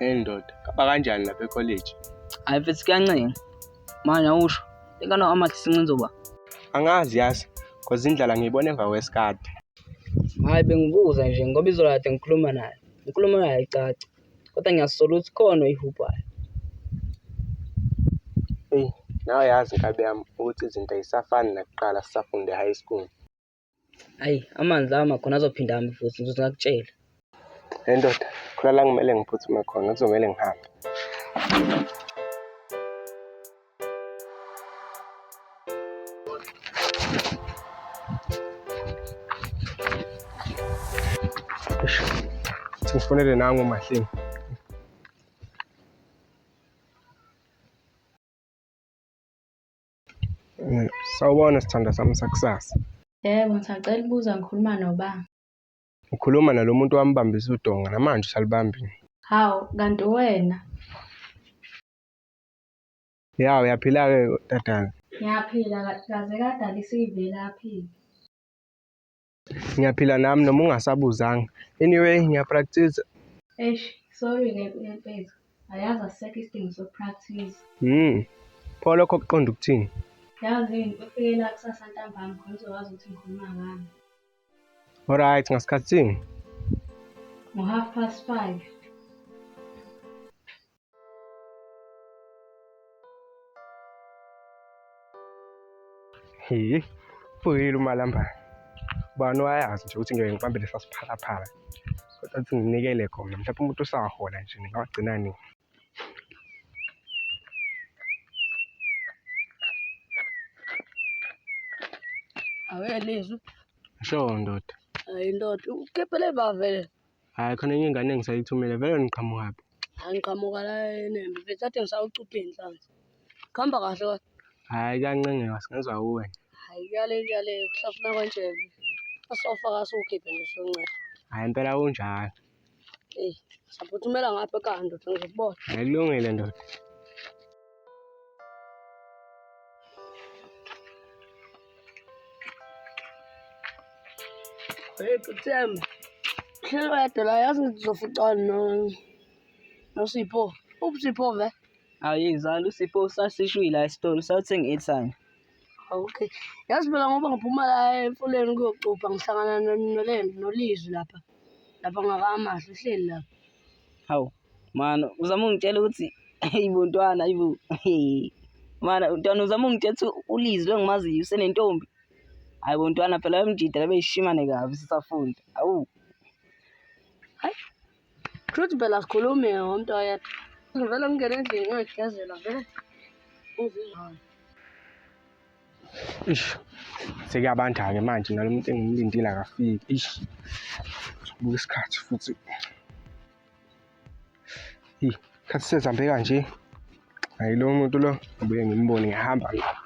Ndoda, kaba kanjani lapha ekholeji? Hayi mfethu kuyancenga. Manje awusho. Ingane amathi sincenzoba. Angazi yazi, cause indlala ngiyibona emva kwesikade. Hayi bengibuza nje ngoba izolo kade ngikhuluma naye. Ngikhuluma naye ayicaci. Kodwa ngiyasola ukuthi khona oyihuphayo. Nawe yazi inkabi yami ukuthi izinto ayisafani nakuqala sisafunde high school. Hayi amandla ama khona azophinda hambe futhi ngizothi ngakutshela. Ndoda, khona la kumele ngiphuthume khona, kuzomele ngihambe. Ngifonele nangu Mahlengi. Sawubona sithanda sami sakusasa. Yebo, ngisacela ukubuza ngikhuluma noba. Ukhuluma nalo muntu wambambisa udonga namanje usalibambile. Hawu, kanti wena? Ya, uyaphila-ke tatana? Ngiyaphila kaze kadala isivelaphi. Ngiyaphila nami noma ungasabuzanga. Anyway, ngiyapractice. Sorry-ke mfethu. Ayazi asisekho isidingo sokupractice. Pho lokho kuqonda ukuthini? Yazi ufike la kusasa ntambama khona uzokwazi ukuthi ngikhuluma ngani. Alright, ngasikhathi sini? Ngo5:30. Fuyile umalamba. Bani wayazi nje ukuthi ngeke ngibambe lesa siphalaphala. Kodwa ukuthi nginikele khona, mhlawumbe umuntu usahola nje ngingawagcina nini. Awelizwe. Sho ndoda. Hayi ndoda, ukepele bavele. Hayi khona enye ingane engisayithumile vele niqhamuka. Angiqhamuka la enembe mfethu athi ngisawucupha inhlanzi. Khamba kahle kodwa. Hayi kuyancengeka singezwa kuwe. Hayi kuyale kuhlafuna kwenjebe. Asofaka sokhiphe nje soncane. Hayi impela kunjalo. Saphuthumela ngapha ekhaya ndoda ngizokubona. Hayi kulungile ndoda. Hey Themba. Hlelo yedwa la yazi ngizoficana noSipho. Ubusipho ve? Hayi izalo uSipho sasishwila esitolo sawuthenga airtime. Okay. Yazi phela ngoba ngiphuma la emfuleni kuyocupha ngihlangana nolizwi lapha. Lapha ngakamahle uhleli lapha. Hawu. Mana uzama ungitshela ukuthi hey bontwana ayibo. Mana untwana uzama ungithetha ulizwi engimaziyo usenentombi. Hayi bontwana phela emjida labeyishimane kabi sisafunda. Awu. Hayi. Truth phela sikhulume ngomuntu oyedwa. Ngivela ngingena endlini ngigezela vele. Uzizwa. Sekuyabanda-ke manje nalo muntu engimlindile akafiki. Sibuka isikhathi futhi. Isikhathi sezihambe kanje. Hayi lo muntu lo ngibuye ngimbone ngihamba la.